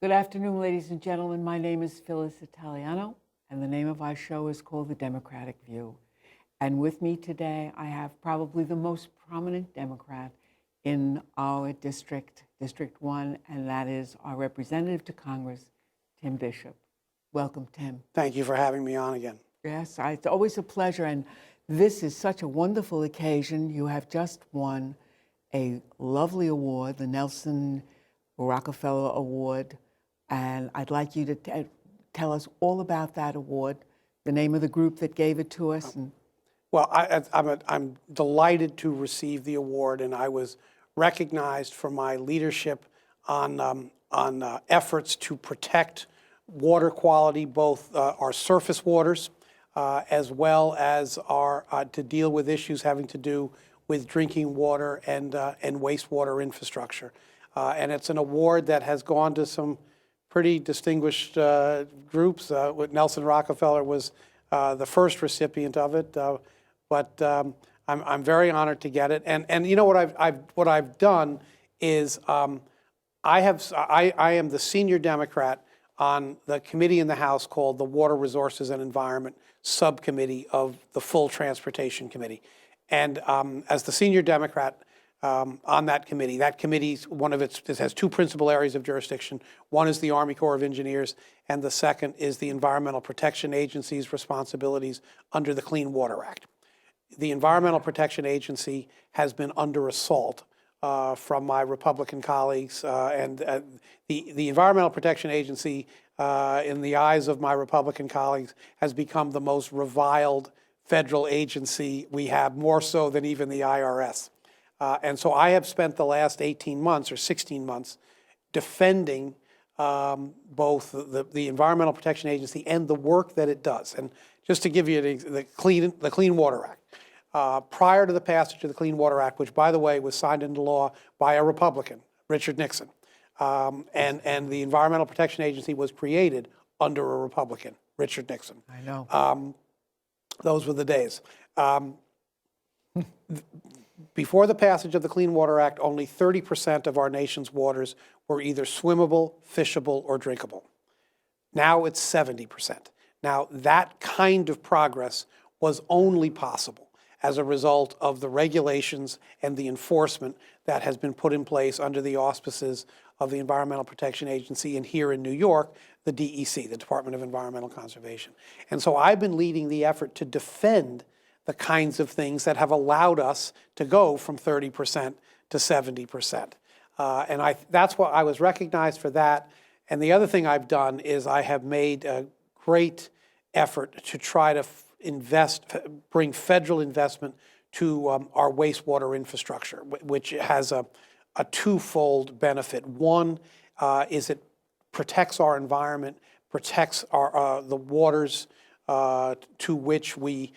Good afternoon, ladies and gentlemen. My name is Phyllis Italiano, and the name of our show is called The Democratic View. And with me today, I have probably the most prominent Democrat in our district, District 1, and that is our representative to Congress, Tim Bishop. Welcome, Tim. Thank you for having me on again. Yes, it's always a pleasure, and this is such a wonderful occasion. You have just won a lovely award, the Nelson Rockefeller Award, and I'd like you to tell us all about that award, the name of the group that gave it to us. Well, I'm delighted to receive the award, and I was recognized for my leadership on efforts to protect water quality, both our surface waters, as well as to deal with issues having to do with drinking water and wastewater infrastructure. And it's an award that has gone to some pretty distinguished groups. Nelson Rockefeller was the first recipient of it, but I'm very honored to get it. And you know what I've done is I am the senior Democrat on the committee in the House called the Water Resources and Environment Subcommittee of the Full Transportation Committee. And as the senior Democrat on that committee it has two principal areas of jurisdiction. One is the Army Corps of Engineers, and the second is the Environmental Protection Agency's responsibilities under the Clean Water Act. The Environmental Protection Agency has been under assault from my Republican colleagues, and the Environmental Protection Agency, in the eyes of my Republican colleagues, has become the most reviled federal agency we have, more so than even the IRS. And so I have spent the last 18 months or 16 months defending both the Environmental Protection Agency and the work that it does. And just to give you the Clean Water Act, prior to the passage of the Clean Water Act, which, by the way, was signed into law by a Republican, Richard Nixon, and the Environmental Protection Agency was created under a Republican, Richard Nixon. I know. Those were the days. Before the passage of the Clean Water Act, only 30% of our nation's waters were either swimmable, fishable, or drinkable. Now it's 70%. Now that kind of progress was only possible as a result of the regulations and the enforcement that has been put in place under the auspices of the Environmental Protection Agency, and here in New York, the DEC, the Department of Environmental Conservation. And so I've been leading the effort to defend the kinds of things that have allowed us to go from 30% to 70%. And that's what I was recognized for that. And the other thing I've done is I have made a great effort to try to bring federal investment to our wastewater infrastructure, which has a twofold benefit. One is it protects our environment, protects the waters to which we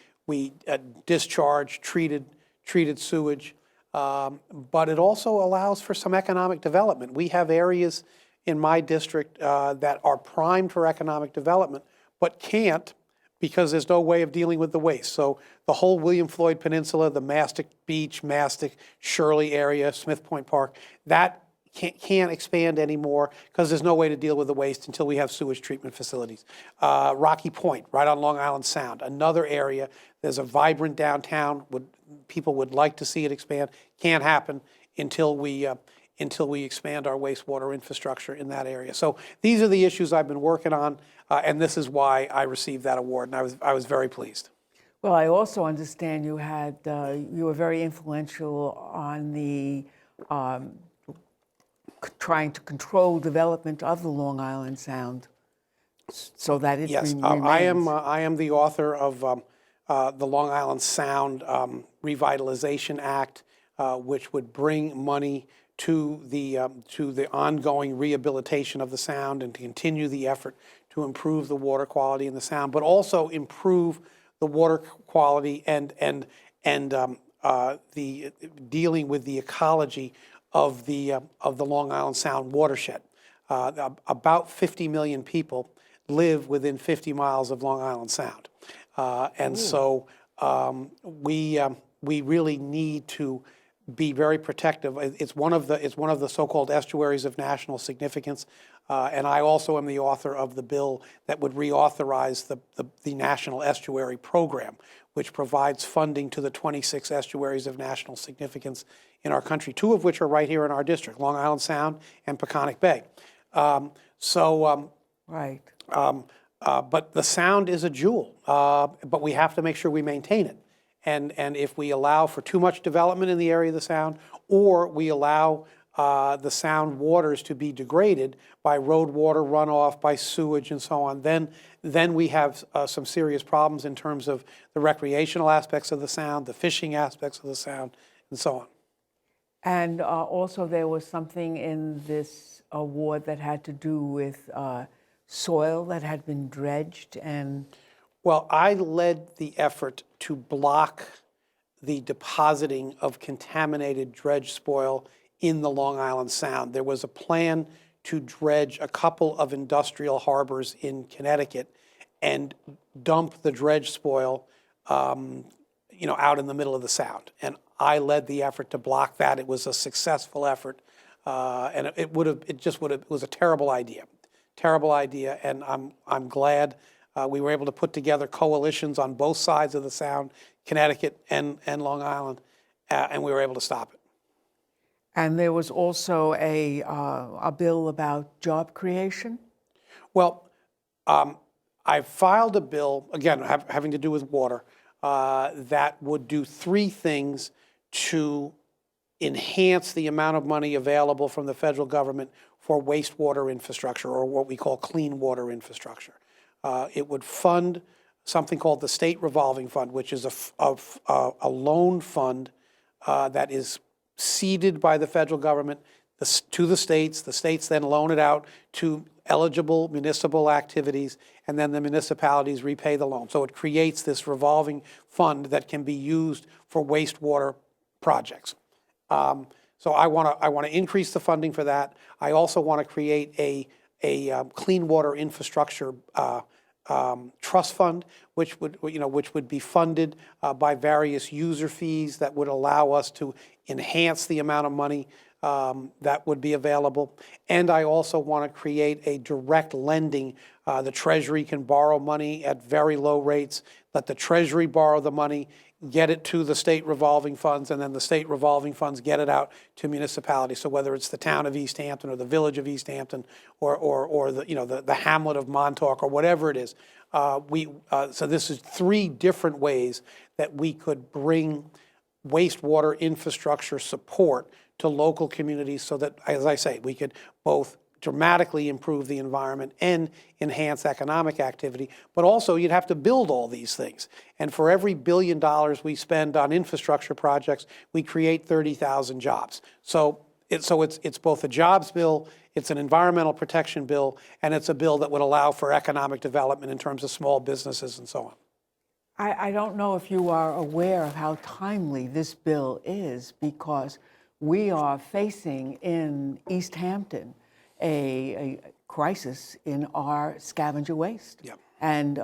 discharge treated sewage, but it also allows for some economic development. We have areas in my district that are primed for economic development, but can't because there's no way of dealing with the waste. So the whole William Floyd Peninsula, the Mastic Beach, Mastic, Shirley area, Smith Point Park, that can't expand anymore because there's no way to deal with the waste until we have sewage treatment facilities. Rocky Point, right on Long Island Sound, another area. There's a vibrant downtown. People would like to see it expand. Can't happen until we expand our wastewater infrastructure in that area. So these are the issues I've been working on, and this is why I received that award, and I was very pleased. Well, I also understand you were very influential on the trying to control development of the Long Island Sound so that it Yes, remains. I am the author of the Long Island Sound Revitalization Act, which would bring money to the ongoing rehabilitation of the Sound and to continue the effort to improve the water quality in the Sound, but also improve the water quality and the dealing with the ecology of the Long Island Sound watershed. About 50 million people live within 50 miles of Long Island Sound, and so we really need to be very protective. It's one of the so-called estuaries of national significance. And I also am the author of the bill that would reauthorize the National Estuary Program, which provides funding to the 26 estuaries of national significance in our country, 2 of which are right here in our district, Long Island Sound and Peconic Bay. Right. But the Sound is a jewel, but we have to make sure we maintain it. And if we allow for too much development in the area of the Sound, or we allow the Sound waters to be degraded by road water runoff, by sewage and so on, then we have some serious problems in terms of the recreational aspects of the Sound, the fishing aspects of the Sound, and so on. And also there was something in this award that had to do with soil that had been dredged and... Well, I led the effort to block the depositing of contaminated dredge spoil in the Long Island Sound. There was a plan to dredge a couple of industrial harbors in Connecticut and dump the dredge spoil, out in the middle of the Sound. And I led the effort to block that. It was a successful effort, and it was a terrible idea, and I'm glad we were able to put together coalitions on both sides of the Sound, Connecticut and Long Island, and we were able to stop it. And there was also a bill about job creation? Well, I filed a bill, again, having to do with water, that would do 3 things to enhance the amount of money available from the federal government for wastewater infrastructure, or what we call clean water infrastructure. It would fund something called the State Revolving Fund, which is a loan fund that is seeded by the federal government to the states. The states then loan it out to eligible municipal activities, and then the municipalities repay the loan. So it creates this revolving fund that can be used for wastewater projects. So I want to increase the funding for that. I also want to create a clean water infrastructure trust fund, which would be funded by various user fees that would allow us to enhance the amount of money that would be available. And I also want to create a direct lending. The Treasury can borrow money at very low rates. Let the Treasury borrow the money, get it to the state revolving funds, and then the state revolving funds get it out to municipalities. So whether it's the town of East Hampton or the village of East Hampton or the hamlet of Montauk or whatever it is, so this is 3 different ways that we could bring wastewater infrastructure support to local communities so that, as I say, we could both dramatically improve the environment and enhance economic activity, but also you'd have to build all these things. And for every $1 billion we spend on infrastructure projects, we create 30,000 jobs. So it's both a jobs bill, it's an environmental protection bill, and it's a bill that would allow for economic development in terms of small businesses and so on. I don't know if you are aware of how timely this bill is, because we are facing in East Hampton a crisis in our scavenger waste. Yeah. And,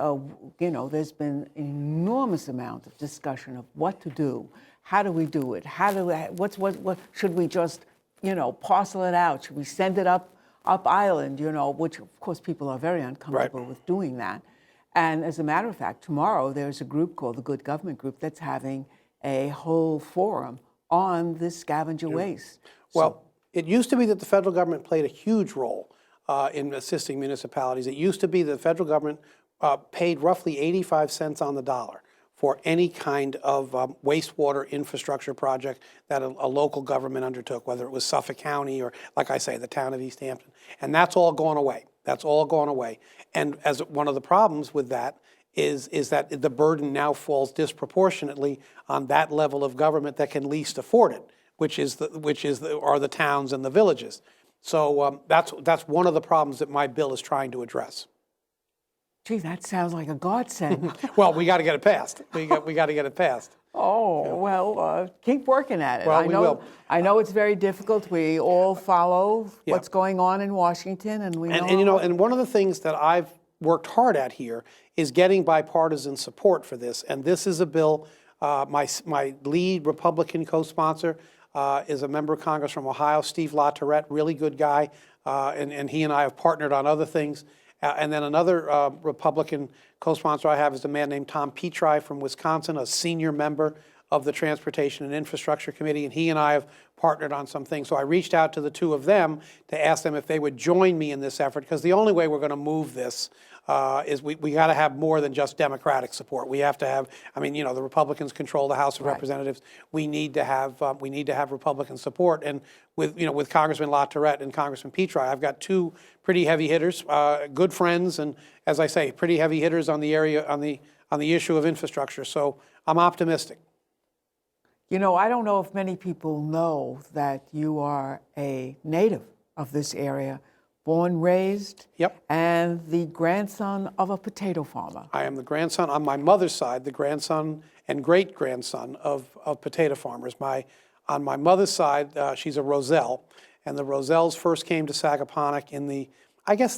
there's been an enormous amount of discussion of what to do. How do we do it? What should we just, parcel it out? Should we send it up island, which of course people are very uncomfortable with doing that. And as a matter of fact, tomorrow there's a group called the Good Government Group that's having a whole forum on this scavenger waste. Well, it used to be that the federal government played a huge role in assisting municipalities. It used to be the federal government paid roughly 85 cents on the dollar for any kind of wastewater infrastructure project that a local government undertook, whether it was Suffolk County or, like I say, the town of East Hampton. And that's all gone away. That's all gone away. And as one of the problems with that is that the burden now falls disproportionately on that level of government that can least afford it, which are the towns and the villages. So that's one of the problems that my bill is trying to address. Gee, that sounds like a godsend. Well, we got to get it passed. We got to get it passed. Oh, well, keep working at it. Well, we will. I know it's very difficult. We all follow what's going on in Washington, and we know. And one of the things that I've worked hard at here is getting bipartisan support for this. And this is a bill. My lead Republican co-sponsor is a member of Congress from Ohio, Steve LaTourette, really good guy. and he and I have partnered on other things. And then another Republican co-sponsor I have is a man named Tom Petri from Wisconsin, a senior member of the Transportation and Infrastructure Committee, and he and I have partnered on some things. So I reached out to the two of them to ask them if they would join me in this effort, because the only way we're going to move this is we got to have more than just Democratic support. We have to have, I mean, you know, the Republicans control the House of Representatives. We need to have Republican support. And with Congressman LaTourette and Congressman Petri, I've got two pretty heavy hitters, good friends, and as I say, pretty heavy hitters on the area on the issue of infrastructure. So I'm optimistic. You know, I don't know if many people know that you are a native of this area, born, raised, and the grandson of a potato farmer. I am the grandson, on my mother's side, the grandson and great-grandson of potato farmers. On my mother's side, she's a Roselle, and the Rosells first came to Sagaponack in the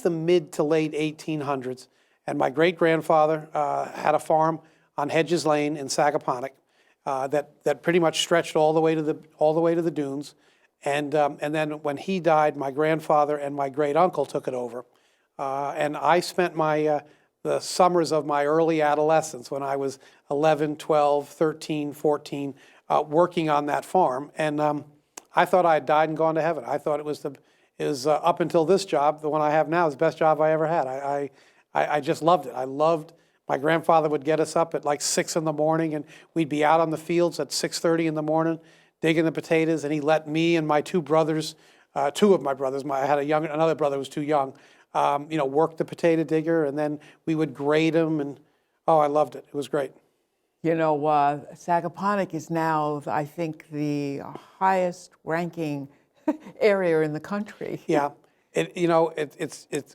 mid to late 1800s. And my great-grandfather had a farm on Hedges Lane in Sagaponack that pretty much stretched all the way to the dunes. And then when he died, my grandfather and my great-uncle took it over. And I spent the summers of my early adolescence, when I was 11, 12, 13, 14, working on that farm. And I thought I had died and gone to heaven. I thought it was up until this job, the one I have now, is the best job I ever had. I just loved it. My grandfather would get us up at like 6 in the morning, and we'd be out on the fields at 6:30 in the morning, digging the potatoes, and he let me and my two brothers, two of my brothers, I had another brother who was too young, work the potato digger, and then we would grade them, and I loved it. It was great. You know, Sagaponack is now, I think, the highest ranking area in the country. Yeah,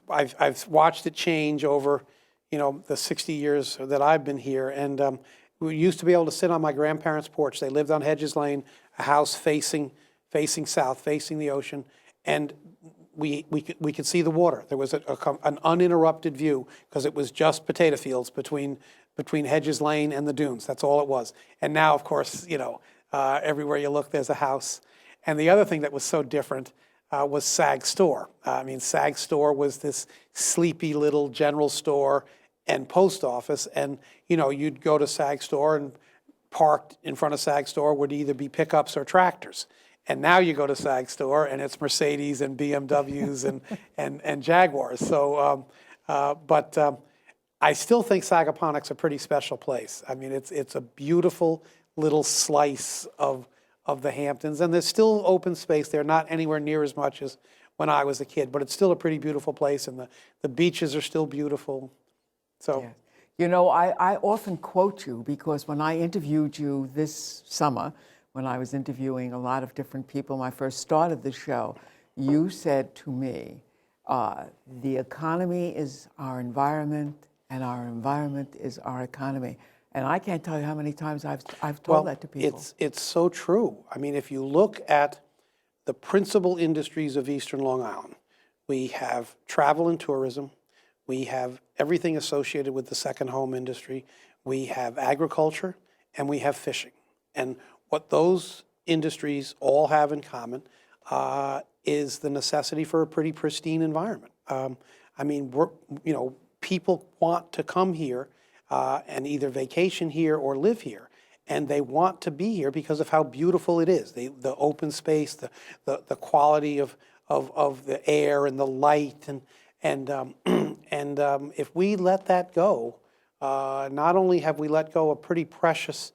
I've watched it change over, the 60 years that I've been here, and we used to be able to sit on my grandparents' porch. They lived on Hedges Lane, a house facing south, facing the ocean, and we could see the water. There was an uninterrupted view, because it was just potato fields between Hedges Lane and the dunes. That's all it was. And now, of course, everywhere you look, there's a house. And the other thing that was so different was Sag Store. Sag Store was this sleepy little general store and post office, and you'd go to Sag Store, and parked in front of Sag Store would either be pickups or tractors. And now you go to Sag Store, and it's Mercedes and BMWs and Jaguars. So, but I still think Sagaponack's a pretty special place. It's a beautiful little slice of the Hamptons, and there's still open space there, not anywhere near as much as when I was a kid, but it's still a pretty beautiful place, and the beaches are still beautiful. So, yes. You know, I often quote you, because when I interviewed you this summer, when I was interviewing a lot of different people when I first started the show, you said to me, the economy is our environment, and our environment is our economy. And I can't tell you how many times I've told that to people. It's so true. If you look at the principal industries of Eastern Long Island, we have travel and tourism, we have everything associated with the second home industry, we have agriculture, and we have fishing. And what those industries all have in common is the necessity for a pretty pristine environment. People want to come here and either vacation here or live here. And they want to be here because of how beautiful it is. The open space, the quality of the air and the light. And if we let that go, not only have we let go a pretty precious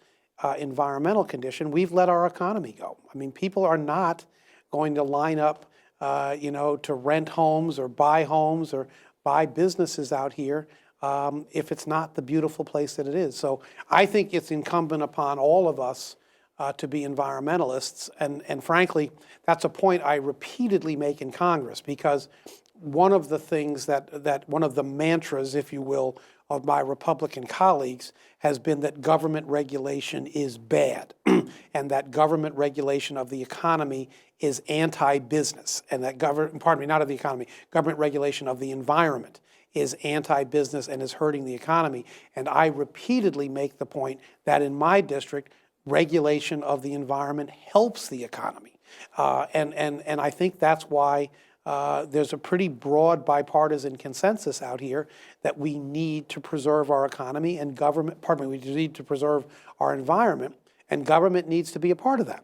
environmental condition, we've let our economy go. People are not going to line up, to rent homes or buy businesses out here if it's not the beautiful place that it is. So I think it's incumbent upon all of us to be environmentalists. And frankly, that's a point I repeatedly make in Congress, because one of the things one of the mantras, if you will, of my Republican colleagues has been that government regulation is bad, and that government regulation of the economy is anti-business, and that government regulation of the environment is anti-business and is hurting the economy. And I repeatedly make the point that in my district, regulation of the environment helps the economy. And I think that's why there's a pretty broad bipartisan consensus out here that we need to preserve our economy and government, pardon me, we need to preserve our environment, and government needs to be a part of that.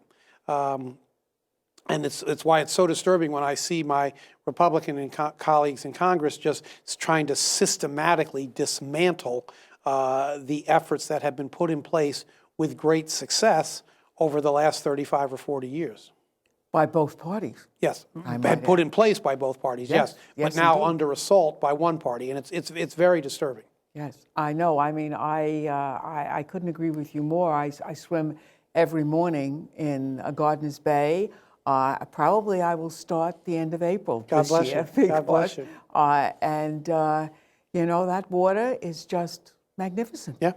And it's why it's so disturbing when I see my Republican colleagues in Congress just trying to systematically dismantle the efforts that have been put in place with great success over the last 35 or 40 years. By both parties. Yes, I might had put add. in place by both parties, yes. Yes, But now indeed. under assault by one party, and it's very disturbing. Yes, I know. I mean, I couldn't agree with you more. I swim every morning in Gardeners Bay. Probably I will start the end of April God this bless year. you. God bless because, you. You know, that water is just magnificent. Yeah.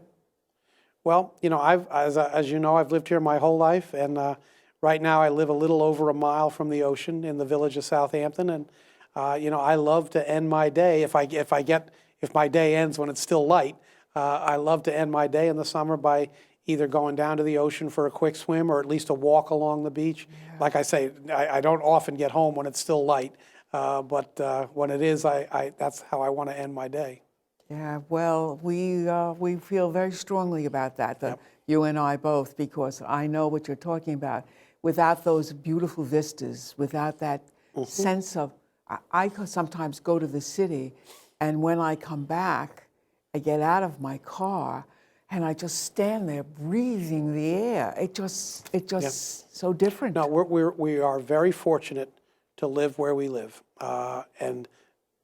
Well, you know, as you know, I've lived here my whole life, and right now I live a little over a mile from the ocean in the village of Southampton, and you know, I love to end my day if my day ends when it's still light. I love to end my day in the summer by either going down to the ocean for a quick swim or at least a walk along the beach. Yeah. Like I say, I don't often get home when it's still light, but when it is, that's how I want to end my day. Yeah, well, we feel very strongly about that, Yep. you and I both, because I know what you're talking about. Without those beautiful vistas, without that sense of, I sometimes go to the city, and when I come back, I get out of my car, and I just stand there breathing the air. It just so different. No, we are very fortunate to live where we live, and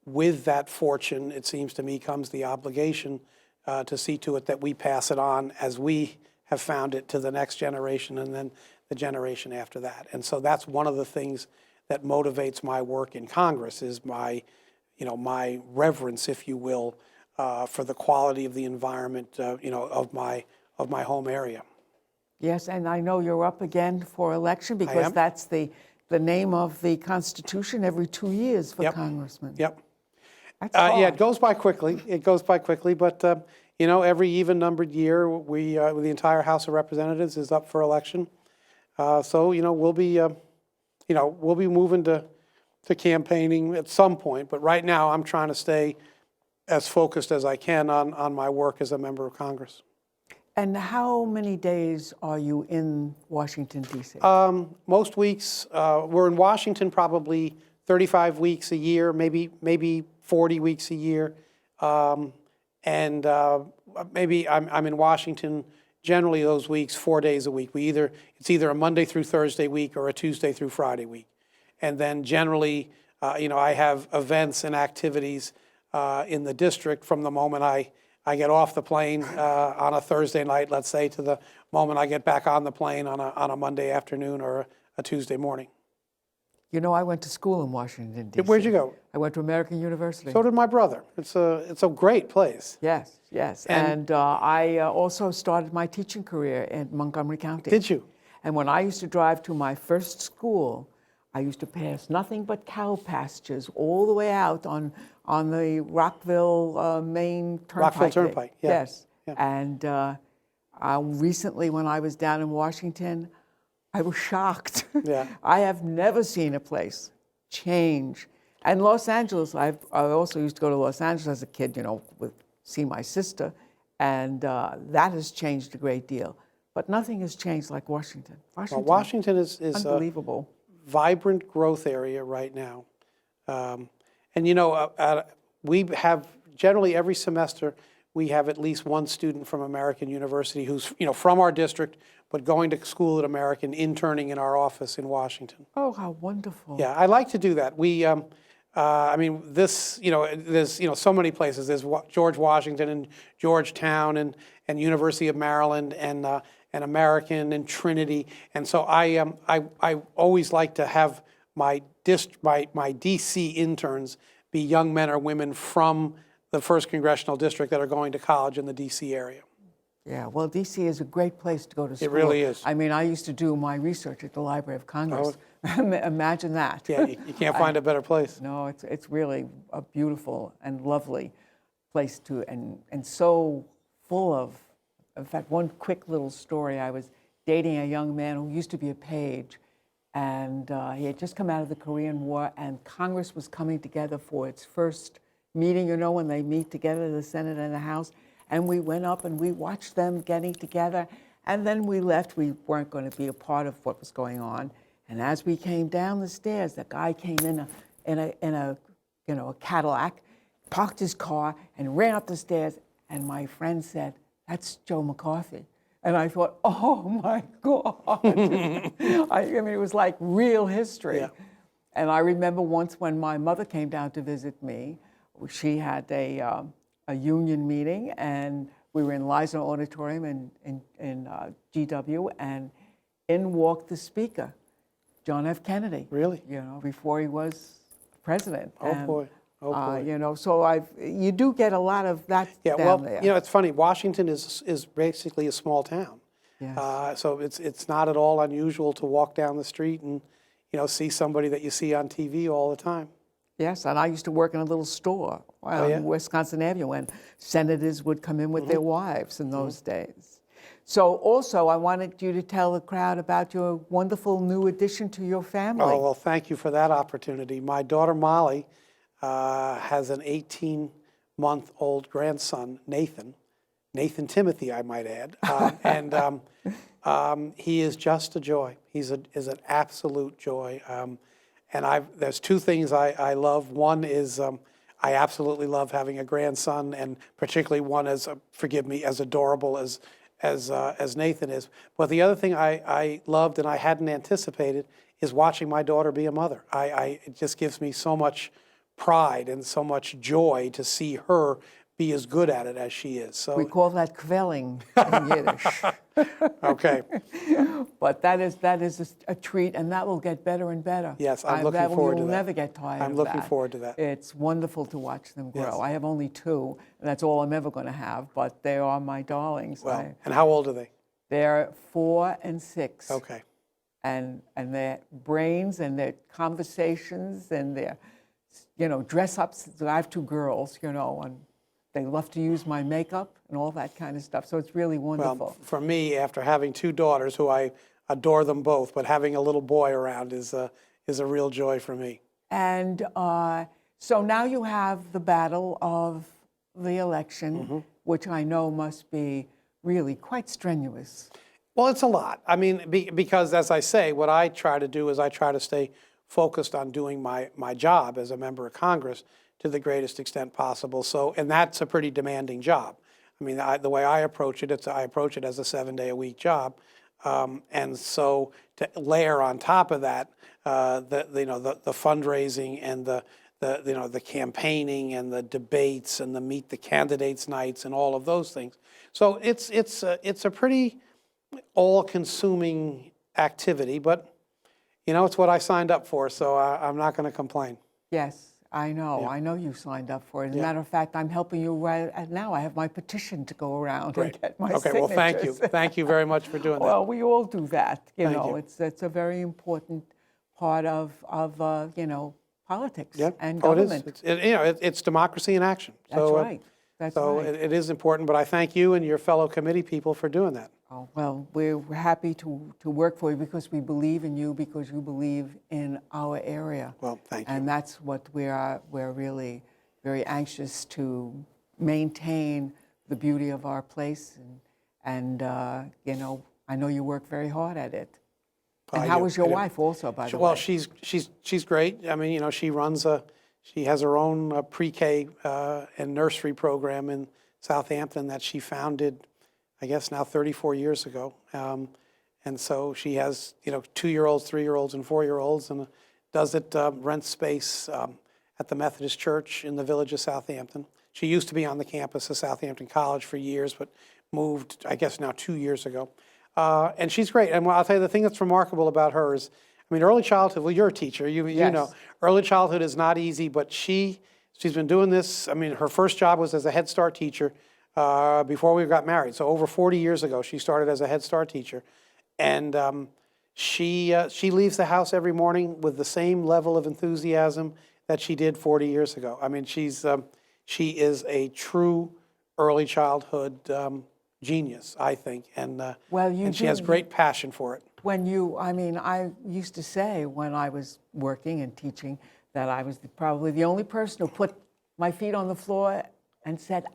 with that fortune, it seems to me, comes the obligation to see to it that we pass it on as we have found it to the next generation and then the generation after that. And so that's one of the things that motivates my work in Congress is my reverence, if you will, for the quality of the environment, of my home area. Yes, and I know you're up again for election because am. that's the name of the Constitution every 2 years for Yep. congressmen. Yep. That's Yeah, hard. it goes by quickly. It goes by quickly, but every even-numbered year, the entire House of Representatives is up for election. So we'll be moving to campaigning at some point. But right now, I'm trying to stay as focused as I can on my work as a member of Congress. And how many days are you in Washington, D.C.? Most weeks, we're in Washington probably 35 weeks a year, maybe 40 weeks a year. And maybe I'm in Washington generally those weeks 4 days a week. It's either a Monday through Thursday week or a Tuesday through Friday week. And then generally, I have events and activities in the district from the moment I get off the plane on a Thursday night, let's say, to the moment I get back on the plane on a Monday afternoon or a Tuesday morning. You know, I went to school in Washington, D.C. Where'd you go? I went to American University. So did my brother. It's a great place. Yes. And I also started my teaching career in Montgomery County. Did you? And when I used to drive to my first school, I used to pass nothing but cow pastures all the way out on the Rockville main turnpike. Rockville Turnpike, yeah. Yes. Yeah. And recently, when I was down in Washington, I was shocked. Yeah. I have never seen a place change. And Los Angeles, I also used to go to Los Angeles as a kid, see my sister, and that has changed a great deal. But nothing has changed like Washington. Well, Washington is unbelievable. A vibrant growth area right now. And we have generally every semester, we have at least one student from American University who's from our district, but going to school at American, interning in our office in Washington. Oh, how wonderful. Yeah, I like to do that. We, there's, so many places. There's George Washington and Georgetown and University of Maryland and American and Trinity. And so I always like to have my DC interns be young men or women from the 1st Congressional District that are going to college in the DC area. Yeah, well, D.C. is a great place to go to school. It really is. I mean, I used to do my research at the Library of Congress. Imagine that. Yeah, you can't find a better place. No, it's really a beautiful and lovely place to, and so full of, in fact, one quick little story. I was dating a young man who used to be a page, and he had just come out of the Korean War, and Congress was coming together for its first meeting, you know, when they meet together, the Senate and the House. And we went up and we watched them getting together. And then we left. We weren't going to be a part of what was going on. And as we came down the stairs, the guy came in a Cadillac, parked his car, and ran up the stairs. And my friend said, "That's Joe McCarthy." And I thought, oh my God. I mean, it was like real history. Yeah. And I remember once when my mother came down to visit me, she had a union meeting, and we were in Leisner Auditorium in GW, and in walked the speaker, John F. Kennedy. Really? You know, before he was president. Oh, boy. Oh, boy. You know, so you do get a lot of that Yeah, down well, there. you know, it's funny. Washington is basically a small town. Yes. So it's not at all unusual to walk down the street and, you know, see somebody that you see on TV all the time. Yes, and I used to work in a little store on yeah? Wisconsin Avenue, and senators would come in with their wives in those days. So also, I wanted you to tell the crowd about your wonderful new addition to your family. Oh, well, thank you for that opportunity. My daughter Molly has an 18-month-old grandson, Nathan Timothy, I might add, and he is just a joy. Is an absolute joy. And there's two things I love. One is I absolutely love having a grandson, and particularly one as adorable as Nathan is. But the other thing I loved and I hadn't anticipated is watching my daughter be a mother. It just gives me so much pride and so much joy to see her be as good at it as she is. So We call that kvelling in Yiddish. okay, But that is a treat, and that will get better and better. Yes, I'm looking forward to You'll that. never get tired I'm of looking that. forward to that. It's wonderful to watch them grow. Yes. I have only two, and that's all I'm ever going to have, but they are my darlings. well, and how old are they? They're 4 and 6. Okay, And their brains and their conversations and their, dress-ups. I have 2 girls, and they love to use my makeup and all that kind of stuff. So it's really wonderful. well, for me, after having 2 daughters, who I adore them both, but having a little boy around is a real joy for me. And so now you have the battle of the election, which I know must be really quite strenuous. Well, it's a lot. I mean, because as I say, what I try to do is I try to stay focused on doing my job as a member of Congress to the greatest extent possible. So, and that's a pretty demanding job. I mean, the way I approach it, I approach it as a 7-day-a-week job. And so to layer on top of that, the fundraising and the campaigning and the debates and the meet the candidates nights and all of those things. So it's a pretty all-consuming activity, but it's what I signed up for, so I'm not going to complain. Yes, I know. I know you signed up for it. As a matter of fact, I'm helping you right now. I have my petition to go around and get my Okay, signatures. well, thank you. Thank you very much for doing that. Well, we all do that. Thank you. It's a very important part of politics and Oh, government. it is. It's democracy in action. That's So, right. That's So right. it is important, but I thank you and your fellow committee people for doing that. Oh, well, we're happy to work for you because we believe in you, because you believe in our area. Well, thank you. And that's what we're really very anxious to maintain the beauty of our place. And I know you work very hard at it. And I how do, is your I do. wife also, by the way? Well, she's great. I mean, she has her own pre-K and nursery program in Southampton that she founded, I guess now 34 years ago. And so she has, 2-year-olds, 3-year-olds, and 4-year-olds, and does it, rents space at the Methodist Church in the village of Southampton. She used to be on the campus of Southampton College for years, but moved, I guess now 2 years ago. And she's great. And I'll tell you, the thing that's remarkable about her is, early childhood, well, you're a teacher, you Yes. know, early childhood is not easy, but she's been doing this. Her first job was as a Head Start teacher before we got married. So over 40 years ago, she started as a Head Start teacher. And she leaves the house every morning with the same level of enthusiasm that she did 40 years ago. She is a true early childhood genius, I think, and Well, you and she has do- great passion for it. I used to say when I was working and teaching that I was probably the only person who put my feet on the floor and said,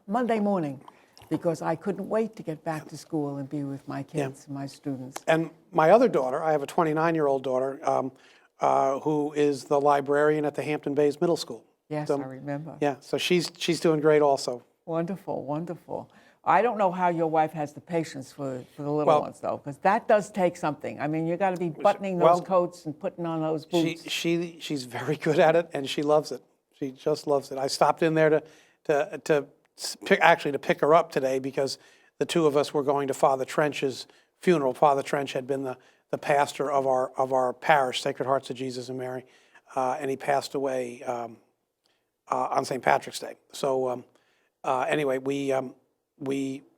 Monday morning, because I couldn't wait to get back to school and be with my kids and my students. And my other daughter, I have a 29-year-old daughter who is the librarian at the Hampton Bays Middle School. Yes, So, I remember. yeah, so she's doing great also. Wonderful, wonderful. I don't know how your wife has the patience for the little Well- ones, though, because that does take something. I mean, you got to be buttoning those well, coats and putting on those boots. She's very good at it, and she loves it. She just loves it. I stopped in there to pick her up today because the two of us were going to Father Trench's funeral. Father Trench had been the pastor of our parish, Sacred Hearts of Jesus and Mary, and he passed away on St. Patrick's Day. So anyway,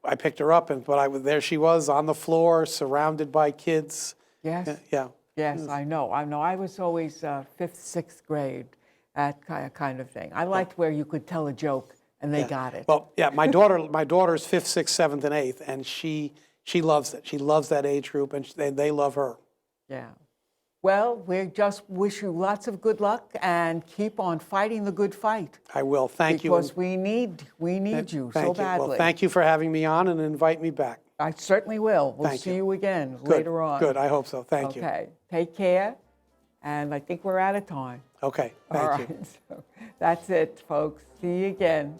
I picked her up, but there she was on the floor, surrounded by kids. Yes? Yeah. Yes, I know. I was always fifth, sixth grade, that kind of thing. I liked where you could tell a joke and they got it. Well, yeah, my daughter's 5th, 6th, 7th, and 8th, and she loves it. She loves that age group, and they love her. Yeah. Well, we just wish you lots of good luck and keep on fighting the good fight. I will. Thank you. Because we need you Thank so you. badly. Well, thank you for having me on and invite me back. I certainly will. We'll Thank see you. you again Good. later on. Good. I hope so. Thank you. Okay. Take care. And I think we're out of time. Okay. All Thank right. you. So that's it, folks. See you again.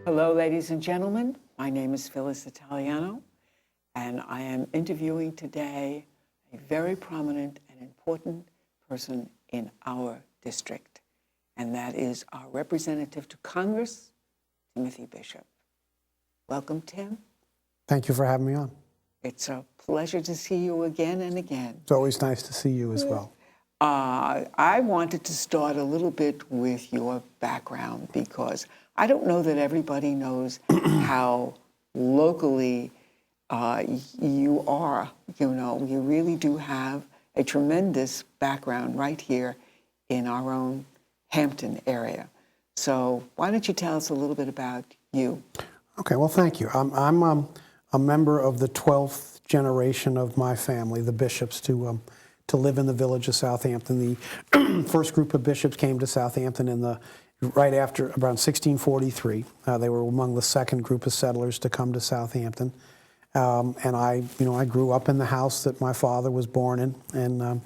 Hello, ladies and gentlemen. My name is Phyllis Italiano, and I am interviewing today a very prominent and important person in our district, and that is our representative to Congress, Timothy Bishop. Welcome, Tim. Thank you for having me on. It's a pleasure to see you again and again. It's always nice to see you as well. I wanted to start a little bit with your background because I don't know that everybody knows how locally you are. You know, you really do have a tremendous background right here in our own Hampton area. So why don't you tell us a little bit about you? Okay, well, thank you. I'm a member of the 12th generation of my family, the Bishops, to live in the village of Southampton. The first group of bishops came to Southampton right after around 1643. They were among the second group of settlers to come to Southampton. And I grew up in the house that my father was born in, and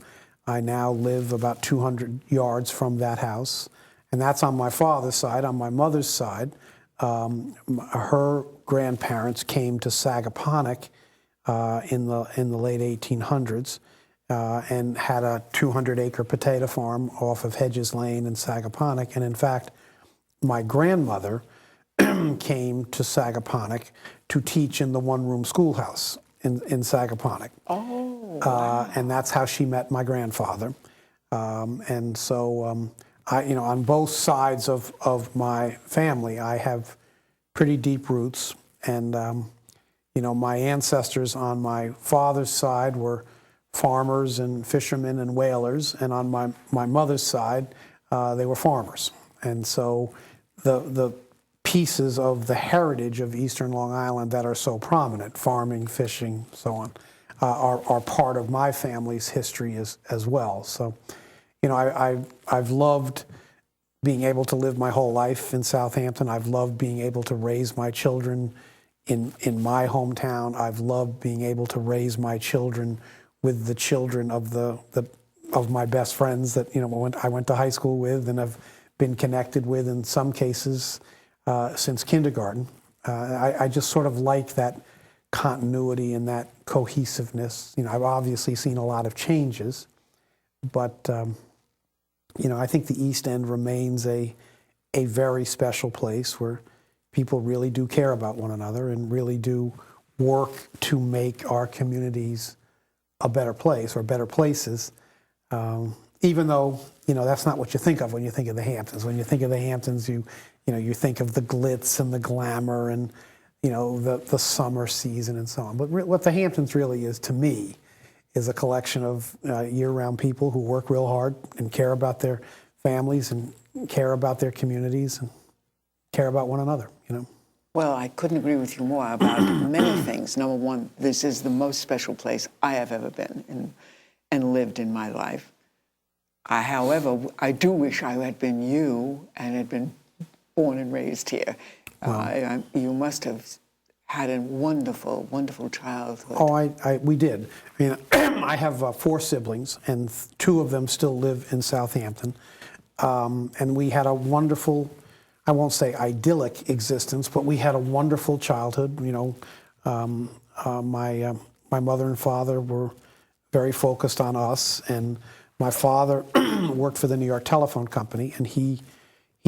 I now live about 200 yards from that house. And that's on my father's side. On my mother's side, her grandparents came to Sagaponack in the late 1800s. And had a 200-acre potato farm off of Hedges Lane in Sagaponack. And in fact, my grandmother came to Sagaponack to teach in the one-room schoolhouse in Sagaponack. Oh, wow. And that's how she met my grandfather. And so, on both sides of my family, I have pretty deep roots. And my ancestors on my father's side were farmers and fishermen and whalers, and on my mother's side, they were farmers. And so the pieces of the heritage of Eastern Long Island that are so prominent, farming, fishing, so on, are part of my family's history as well. So, I've loved being able to live my whole life in Southampton. I've loved being able to raise my children in my hometown. I've loved being able to raise my children with the children of of my best friends that I went to high school with and have been connected with in some cases since kindergarten. I just sort of like that continuity and that cohesiveness. I've obviously seen a lot of changes, but I think the East End remains a very special place where people really do care about one another and really do work to make our communities a better place or better places, even though, that's not what you think of when you think of the Hamptons. When you think of the Hamptons, you think of the glitz and the glamour and, the summer season and so on. But what the Hamptons really is, to me, is a collection of year-round people who work real hard and care about their families and care about their communities and care about one another, Well, I couldn't agree with you more about many things. Number one, this is the most special place I have ever been in and lived in my life. However, I do wish I had been you and had been born and raised here. Wow. You must have had a wonderful, wonderful childhood. Oh, we did. I mean, I have 4 siblings, and 2 of them still live in Southampton. And we had a wonderful, I won't say idyllic existence, but we had a wonderful childhood. My mother and father were very focused on us, and my father worked for the New York Telephone Company, and he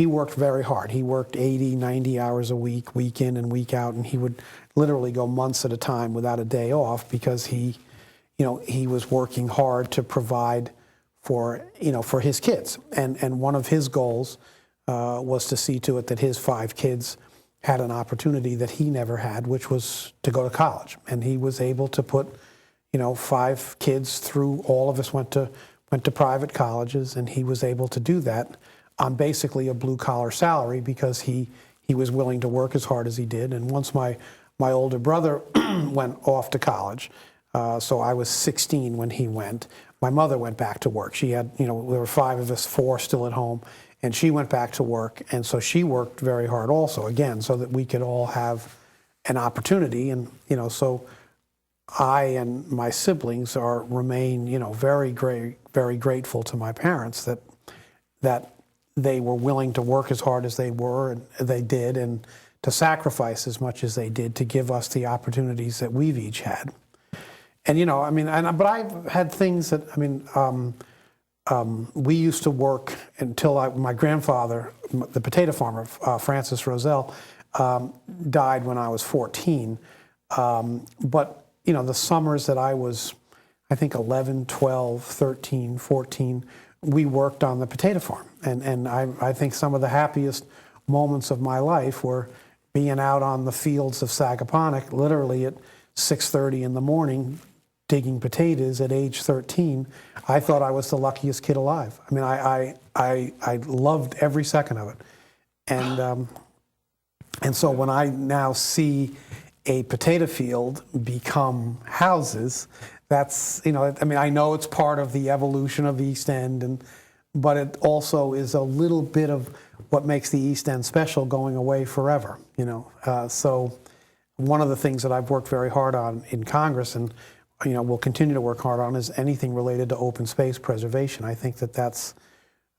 worked very hard. He worked 80, 90 hours a week, week in and week out, and he would literally go months at a time without a day off because he was working hard to provide for his kids. And one of his goals was to see to it that his 5 kids had an opportunity that he never had, which was to go to college. And he was able to put 5 kids through. All of us went to private colleges, and he was able to do that on basically a blue-collar salary because he was willing to work as hard as he did. And once my older brother went off to college, so I was 16 when he went, my mother went back to work. She had, there were 5 of us, 4 still at home, and she went back to work. And so she worked very hard also, again, so that we could all have an opportunity. And, so I and my siblings remain, very grateful to my parents that they were willing to work as hard as they were, and they did, and to sacrifice as much as they did to give us the opportunities that we've each had. And, but I've had things that, we used to work until my grandfather, the potato farmer, Francis Roselle, died when I was 14. But, the summers that I was, I think 11, 12, 13, 14, we worked on the potato farm. And I think some of the happiest moments of my life were being out on the fields of Sagaponack, literally at 6:30 in the morning, digging potatoes at age 13. I thought I was the luckiest kid alive. I mean, I loved every second of it. And so when I now see a potato field become houses, that's, I know it's part of the evolution of the East End, but it also is a little bit of what makes the East End special going away forever, So one of the things that I've worked very hard on in Congress and, will continue to work hard on is anything related to open space preservation. I think that that's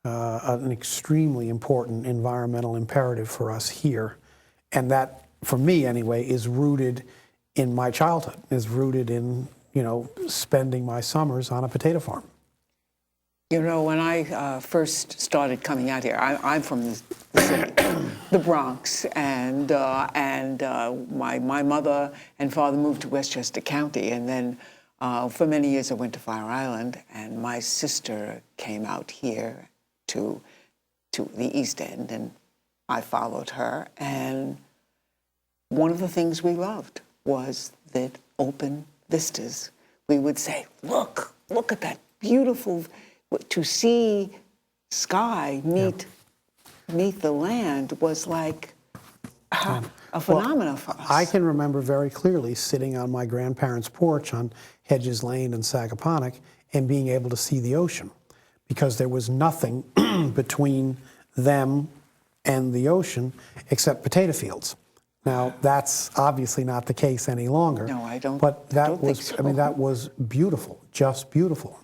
an extremely important environmental imperative for us here. And that, for me anyway, is rooted in my childhood, is rooted in, spending my summers on a potato farm. When I first started coming out here, I'm from the city, the Bronx, and my mother and father moved to Westchester County, and then for many years I went to Fire Island, and my sister came out here to the East End, and I followed her, and one of the things we loved was the open vistas. We would say, look at that beautiful, to see sky meet the land was like a phenomenon for us. I can remember very clearly sitting on my grandparents' porch on Hedges Lane in Sagaponack and being able to see the ocean, because there was nothing between them and the ocean except potato fields. Now, that's obviously not the case any longer. No, I don't. But that don't was, think so. I mean, that was beautiful, just beautiful.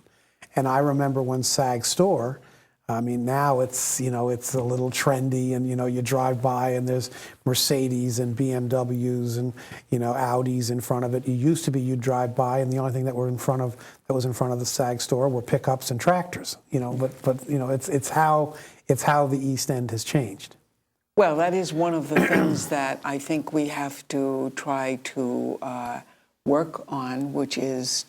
And I remember when Sag Store, I mean, now it's, it's a little trendy, and, you drive by and there's Mercedes and BMWs and, Audis in front of it. It used to be you'd drive by and the only thing that was in front of the Sag Store were pickups and tractors, but it's how the East End has changed. Well, that is one of the things that I think we have to try to work on, which is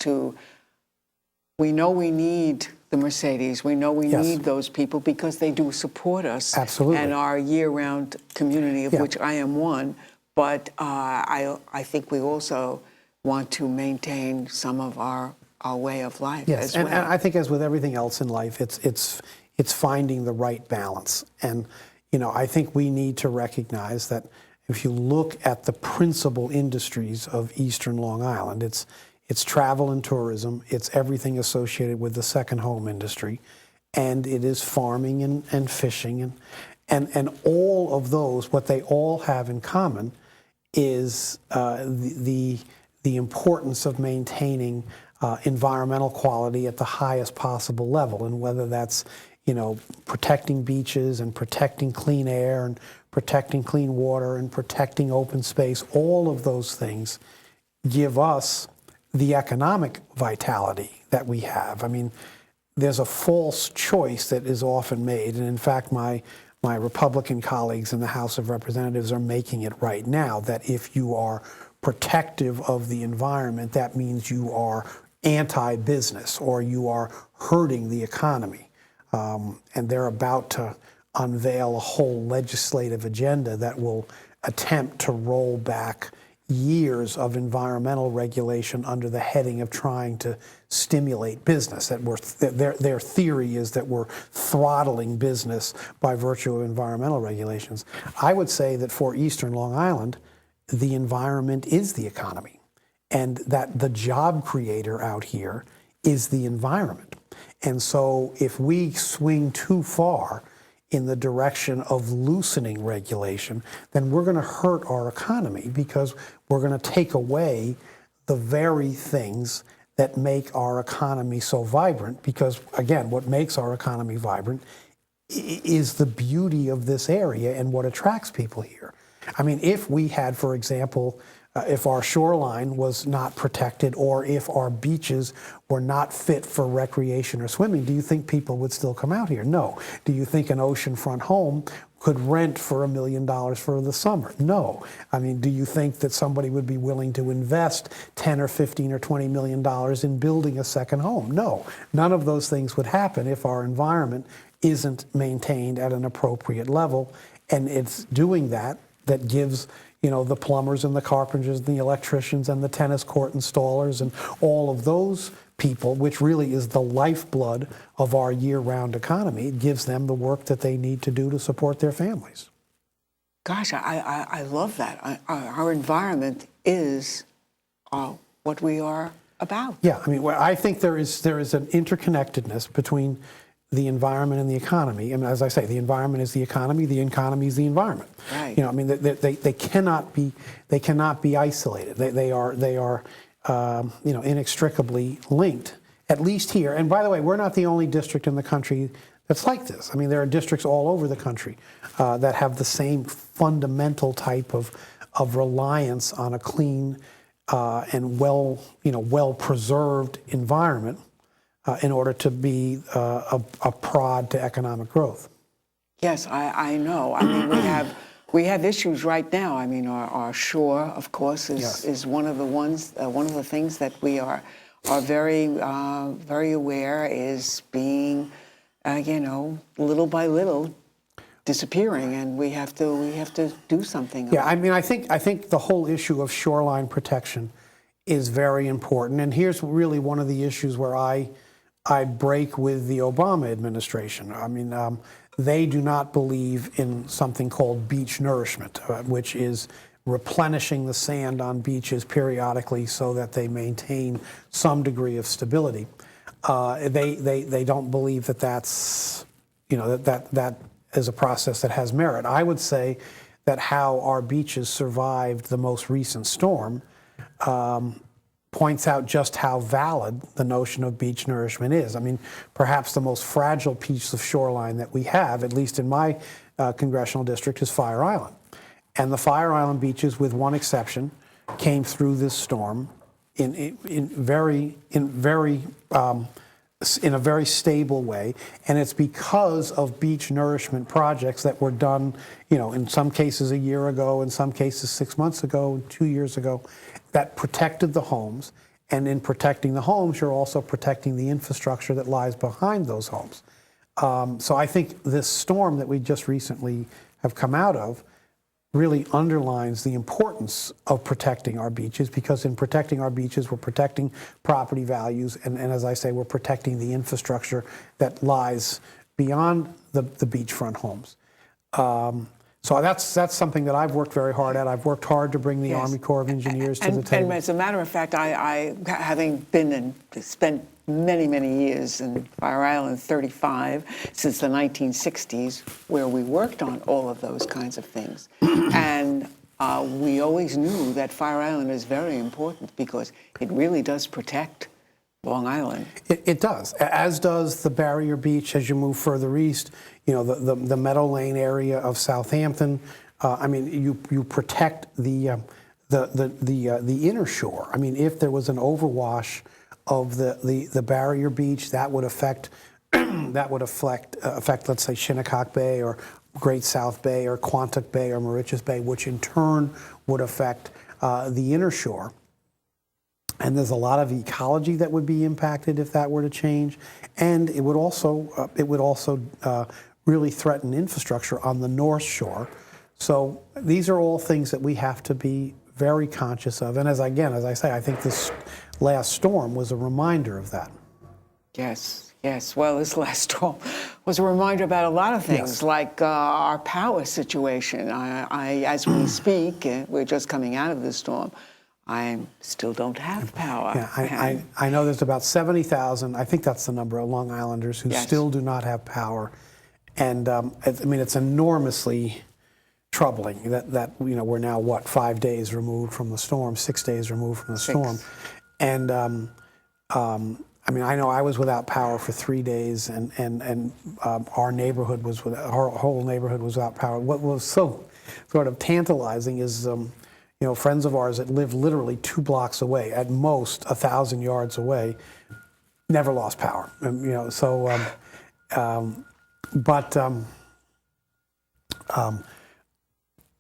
we know we need the Mercedes. We know we Yes. need those people because they do support us. Absolutely. And our year-round community, of which I am one. But I think we also want to maintain some of our way of life as well. And I think, as with everything else in life, it's finding the right balance. And I think we need to recognize that if you look at the principal industries of Eastern Long Island, it's travel and tourism, it's everything associated with the second home industry, and it is farming and fishing. And all of those, what they all have in common is the importance of maintaining environmental quality at the highest possible level, and whether that's protecting beaches and protecting clean air and protecting clean water and protecting open space, all of those things give us the economic vitality that we have. I mean, there's a false choice that is often made, and in fact, my Republican colleagues in the House of Representatives are making it right now, that if you are protective of the environment, that means you are anti-business or you are hurting the economy. And they're about to unveil a whole legislative agenda that will attempt to roll back years of environmental regulation under the heading of trying to stimulate business. Their theory is that we're throttling business by virtue of environmental regulations. I would say that for Eastern Long Island, the environment is the economy, and that the job creator out here is the environment. And so if we swing too far in the direction of loosening regulation, then we're going to hurt our economy, because we're going to take away the very things that make our economy so vibrant. Because, again, what makes our economy vibrant is the beauty of this area and what attracts people here. I mean, if we had, for example, if our shoreline was not protected, or if our beaches were not fit for recreation or swimming, do you think people would still come out here? No. Do you think an oceanfront home could rent for $1 million for the summer? No. I mean, do you think that somebody would be willing to invest 10 or 15 or $20 million in building a second home? No. None of those things would happen if our environment isn't maintained at an appropriate level. And it's doing that gives the plumbers and the carpenters and the electricians and the tennis court installers and all of those people, which really is the lifeblood of our year-round economy. It gives them the work that they need to do to support their families. Gosh, I love that. Our environment is what we are about. Yeah, I mean, I think there is an interconnectedness between the environment and the economy. And as I say, the environment is the economy is the environment. Right. I mean, they cannot be isolated. They are inextricably linked, at least here. And by the way, we're not the only district in the country that's like this. I mean, there are districts all over the country that have the same fundamental type of reliance on a clean and well-preserved environment in order to be a prod to economic growth. Yes, I know. I mean, we have issues right now. I mean, our shore, of course, is one of the ones. One of the things that we are very very aware is being, little by little, disappearing, and we have to do something. Yeah, I mean, I think the whole issue of shoreline protection is very important. And here's really one of the issues where I break with the Obama administration. I mean, they do not believe in something called beach nourishment, which is replenishing the sand on beaches periodically so that they maintain some degree of stability. They don't believe that that's, you know, that is a process that has merit. I would say that how our beaches survived the most recent storm points out just how valid the notion of beach nourishment is. I mean, perhaps the most fragile piece of shoreline that we have, at least in my congressional district, is Fire Island. And the Fire Island beaches, with one exception, came through this storm in a very stable way, and it's because of beach nourishment projects that were done, you know, in some cases a year ago, in some cases 6 months ago, 2 years ago, that protected the homes. And in protecting the homes, you're also protecting the infrastructure that lies behind those homes. So I think this storm that we just recently have come out of really underlines the importance of protecting our beaches, because in protecting our beaches, we're protecting property values, and as I say, we're protecting the infrastructure that lies beyond the beachfront homes. So that's something that I've worked very hard at. I've worked hard to bring the Army Corps of Engineers to the table. And as a matter of fact, I having been and spent many, many years in Fire Island, 35, since the 1960s, where we worked on all of those kinds of things. And we always knew that Fire Island is very important because it really does protect Long Island. It does, as does the Barrier Beach as you move further east. You know, the Meadow Lane area of Southampton. I mean, you protect the inner shore. I mean, if there was an overwash of the Barrier Beach, that would affect let's say Shinnecock Bay or Great South Bay or Quantuck Bay or Mauritius Bay, which in turn would affect the inner shore. And there's a lot of ecology that would be impacted if that were to change, and it would also really threaten infrastructure on the North Shore. So these are all things that we have to be very conscious of. And as I say, I think this last storm was a reminder of that. Yes. Well, this last storm was a reminder about a lot of things, Yes. like our power situation. As we speak, we're just coming out of this storm. I still don't have power. Yeah, I know there's about 70,000, I think that's the number, of Long Islanders who still do not have power. And I mean, it's enormously troubling that you know, we're now, 5 days removed from the storm, 6 days removed from the storm. And I mean, I know I was without power for 3 days, and our neighborhood was our whole neighborhood was without power. What was so sort of tantalizing is, you know, friends of ours that live literally 2 blocks away, at most 1,000 yards away, never lost power. You know, so,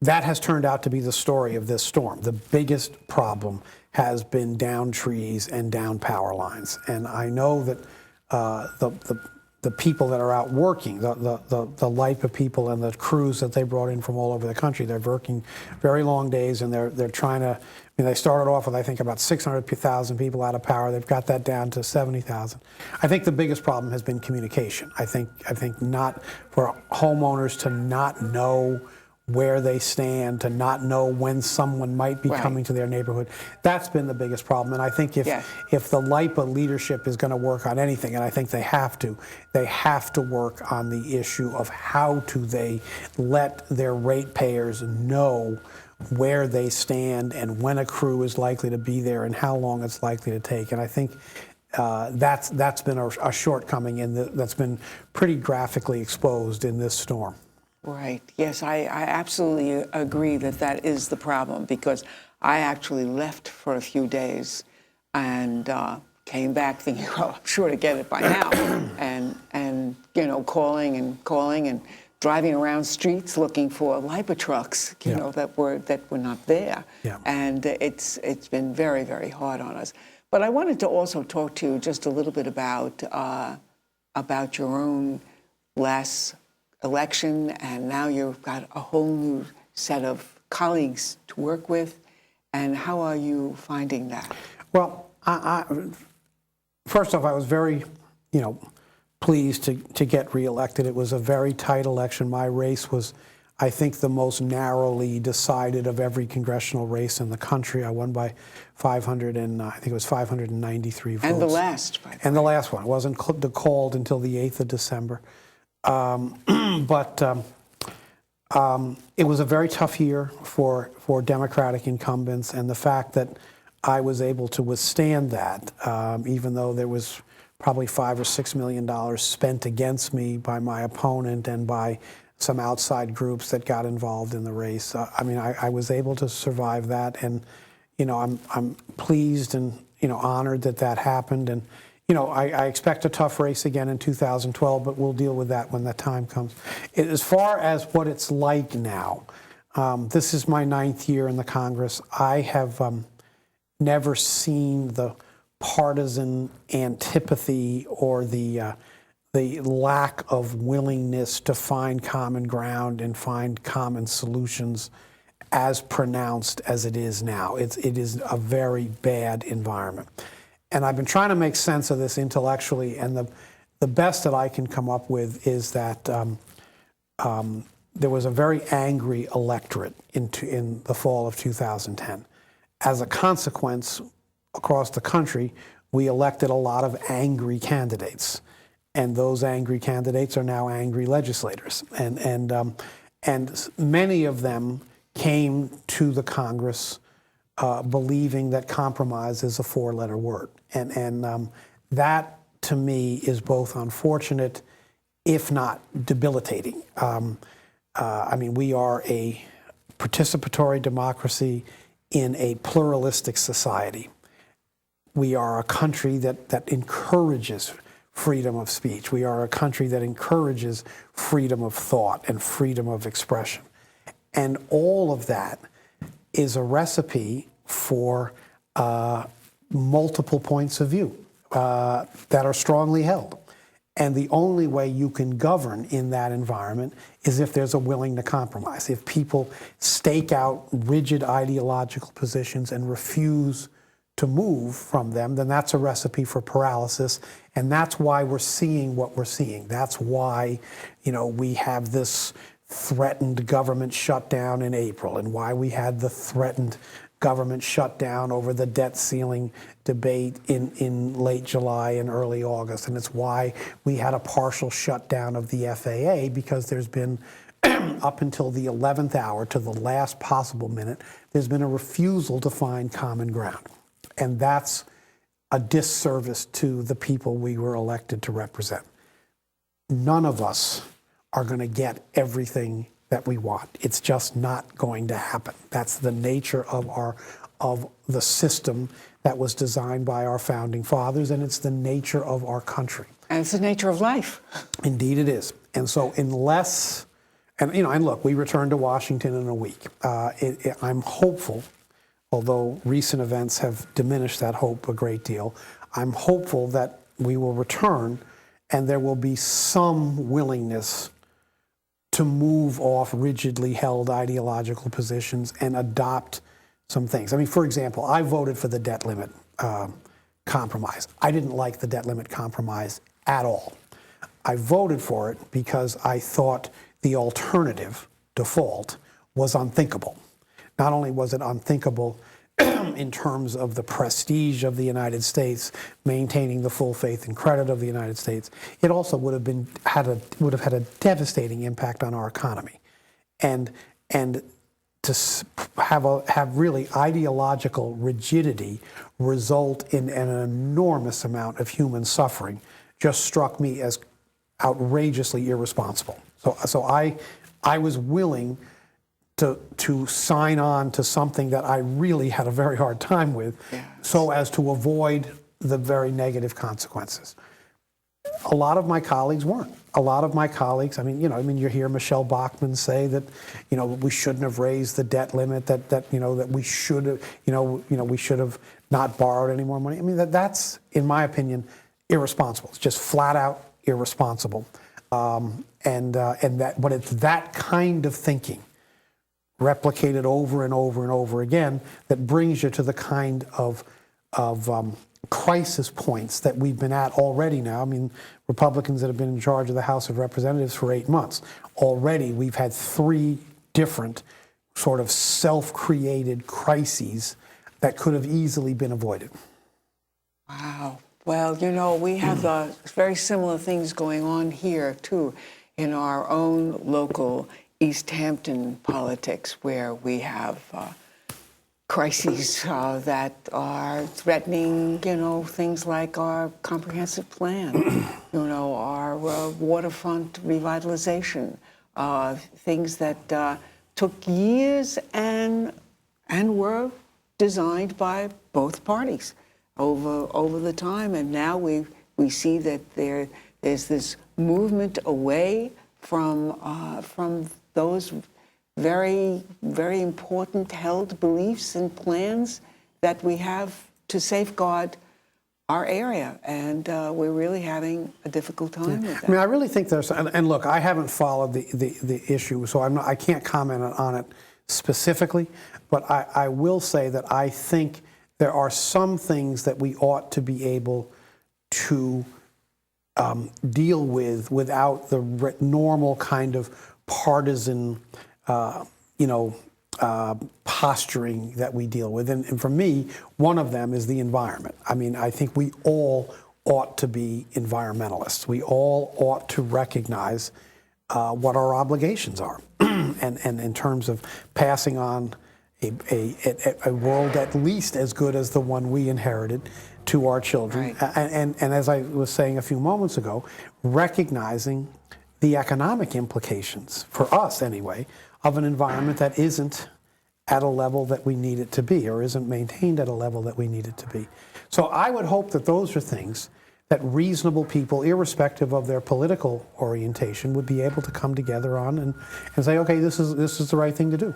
that has turned out to be the story of this storm. The biggest problem has been down trees and down power lines, and I know that the people that are out working, the LIPA people and the crews that they brought in from all over the country, they're working very long days, and they're trying to. I mean, they started off with, I think, about 600,000 people out of power. They've got that down to 70,000. I think the biggest problem has been communication. I think not for homeowners to not know where they stand, to not know when someone might be coming to their neighborhood. That's been the biggest problem. And I think if the LIPA leadership is going to work on anything, and I think they have to work on the issue of how do they let their ratepayers know where they stand and when a crew is likely to be there and how long it's likely to take. And I think that's been a shortcoming that's been pretty graphically exposed in this storm. Right. Yes, I absolutely agree that is the problem, because I actually left for a few days and came back thinking, well, I'm sure to get it by now, and you know, calling and driving around streets looking for LIPA trucks, you know, that were not there. Yeah. And it's been very, very hard on us. But I wanted to also talk to you just a little bit about your own last election, and now you've got a whole new set of colleagues to work with. And how are you finding that? Well, first off, I was very, pleased to get reelected. It was a very tight election. My race was, I think, the most narrowly decided of every congressional race in the country. I won by 593 votes. And the last, by the way. And the last one. It wasn't called until the 8th of December. It was a very tough year for Democratic incumbents, and the fact that I was able to withstand that, even though there was probably $5 or $6 million spent against me by my opponent and by some outside groups that got involved in the race. I was able to survive that, and I'm pleased and honored that happened. And I expect a tough race again in 2012, but we'll deal with that when that time comes. As far as what it's like now, this is my 9th year in the Congress. I have never seen the partisan antipathy or the lack of willingness to find common ground and find common solutions as pronounced as it is now. It is a very bad environment. And I've been trying to make sense of this intellectually, and the best that I can come up with is that there was a very angry electorate in the fall of 2010. As a consequence, across the country, we elected a lot of angry candidates, and those angry candidates are now angry legislators, and many of them came to the Congress believing that compromise is a 4-letter word, and that to me is both unfortunate, if not debilitating. We are a participatory democracy in a pluralistic society. We are a country that encourages freedom of speech. We are a country that encourages freedom of thought and freedom of expression. And all of that is a recipe for multiple points of view that are strongly held. And the only way you can govern in that environment is if there's a willing to compromise. If people stake out rigid ideological positions and refuse to move from them, then that's a recipe for paralysis. And that's why we're seeing what we're seeing. That's why, we have this threatened government shutdown in April, and why we had the threatened government shutdown over the debt ceiling debate in late July and early August. And it's why we had a partial shutdown of the FAA, because there's been, up until the 11th hour, to the last possible minute, there's been a refusal to find common ground. And that's a disservice to the people we were elected to represent. None of us are going to get everything that we want. It's just not going to happen. That's the nature of the system that was designed by our founding fathers, and it's the nature of our country. And it's the nature of life. Indeed it is. And so unless, and look, we return to Washington in a week. I'm hopeful, although recent events have diminished that hope a great deal, I'm hopeful that we will return and there will be some willingness to move off rigidly held ideological positions and adopt some things. For example, I voted for the debt limit compromise. I didn't like the debt limit compromise at all. I voted for it because I thought the alternative, default, was unthinkable. Not only was it unthinkable in terms of the prestige of the United States, maintaining the full faith and credit of the United States, it also would have had a devastating impact on our economy, and to have really ideological rigidity result in an enormous amount of human suffering just struck me as outrageously irresponsible. So I was willing to sign on to something that I really had a very hard time with, so as to avoid the very negative consequences. A lot of my colleagues weren't. A lot of my colleagues, you hear Michelle Bachmann say that, we shouldn't have raised the debt limit, that we should have, we should have not borrowed any more money. That's, in my opinion, irresponsible. It's just flat out irresponsible. But it's that kind of thinking, replicated over and over and over again, that brings you to the kind of crisis points that we've been at already now. I mean, Republicans that have been in charge of the House of Representatives for 8 months. Already we've had 3 different sort of self-created crises that could have easily been avoided. Wow. Well, you know, we have very similar things going on here, too, in our own local East Hampton politics, where we have crises that are threatening, you know, things like our comprehensive plan, you know, our waterfront revitalization, things that took years and were designed by both parties over the time, and now we see that there's this movement away from those very, very important held beliefs and plans that we have to safeguard our area, and we're really having a difficult time with that. I mean, I really think there's, and look, I haven't followed the issue, so I can't comment on it specifically, but I will say that I think there are some things that we ought to be able to deal with without the normal kind of partisan, posturing that we deal with. And for me, one of them is the environment. I mean, I think we all ought to be environmentalists. We all ought to recognize what our obligations are, and in terms of passing on a world at least as good as the one we inherited to our children. Right. And as I was saying a few moments ago, recognizing the economic implications, for us anyway, of an environment that isn't at a level that we need it to be, or isn't maintained at a level that we need it to be. So I would hope that those are things that reasonable people, irrespective of their political orientation, would be able to come together on and say, okay, this is the right thing to do.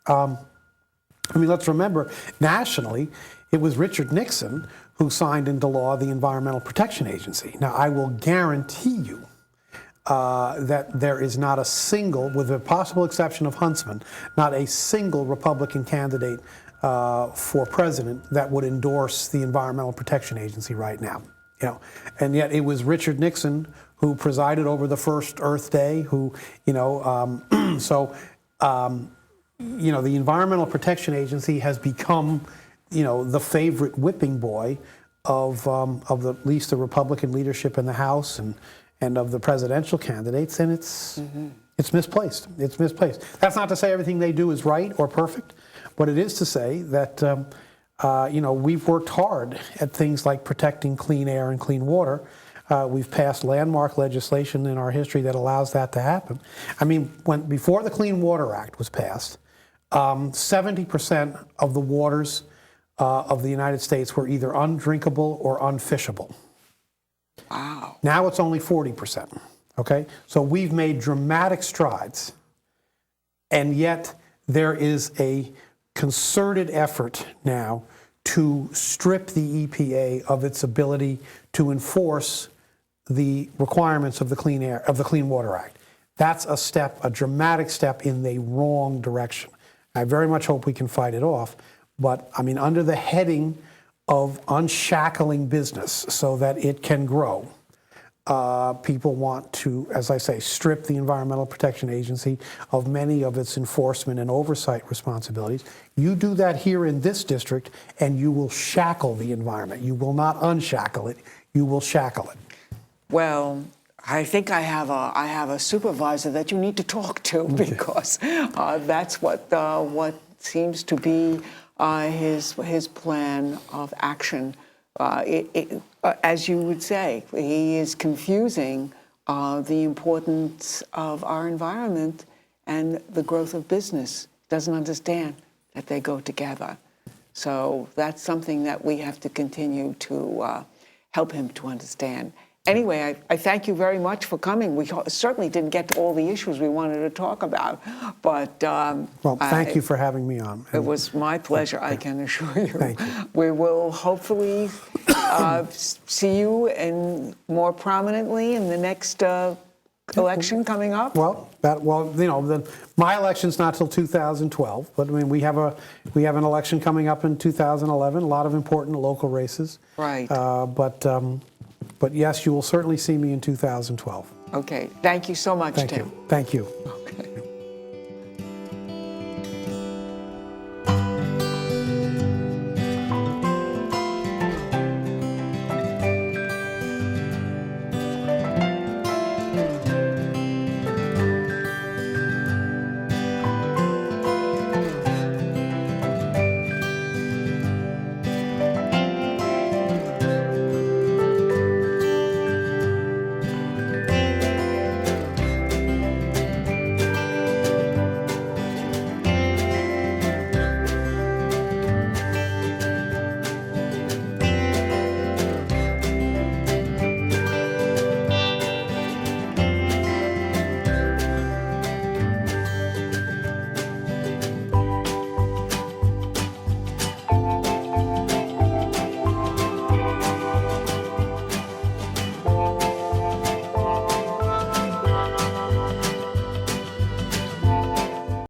I mean, let's remember, nationally, it was Richard Nixon who signed into law the Environmental Protection Agency. Now, I will guarantee you that there is not a single, with the possible exception of Huntsman, not a single Republican candidate for president that would endorse the Environmental Protection Agency right now. You know, and yet it was Richard Nixon who presided over the first Earth Day. The Environmental Protection Agency has become, the favorite whipping boy of at least the Republican leadership in the House and of the presidential candidates, and it's misplaced. It's misplaced. That's not to say everything they do is right or perfect, but it is to say that we've worked hard at things like protecting clean air and clean water. We've passed landmark legislation in our history that allows that to happen. I mean, before the Clean Water Act was passed, 70% of the waters of the United States were either undrinkable or unfishable. Wow. Now it's only 40%. Okay? So we've made dramatic strides, and yet there is a concerted effort now to strip the EPA of its ability to enforce the requirements of the Clean Water Act. That's a dramatic step in the wrong direction. I very much hope we can fight it off, but I mean, under the heading of unshackling business so that it can grow, people want to, as I say, strip the Environmental Protection Agency of many of its enforcement and oversight responsibilities. You do that here in this district, and you will shackle the environment. You will not unshackle it. You will shackle it. Well, I think I have a supervisor that you need to talk to, because that's what seems to be his plan of action. As you would say, he is confusing the importance of our environment and the growth of business. Doesn't understand that they go together. So that's something that we have to continue to help him to understand. Anyway, I thank you very much for coming. We certainly didn't get to all the issues we wanted to talk about, but well, thank you for having me on. It was my pleasure, I can assure you. Thank you. We will hopefully see you more prominently in the next election coming up? Well, my election's not till 2012, but I mean, we have an election coming up in 2011, a lot of important local races. Right. But yes, you will certainly see me in 2012. Okay. Thank you so much, Thank Tim. you. Thank you.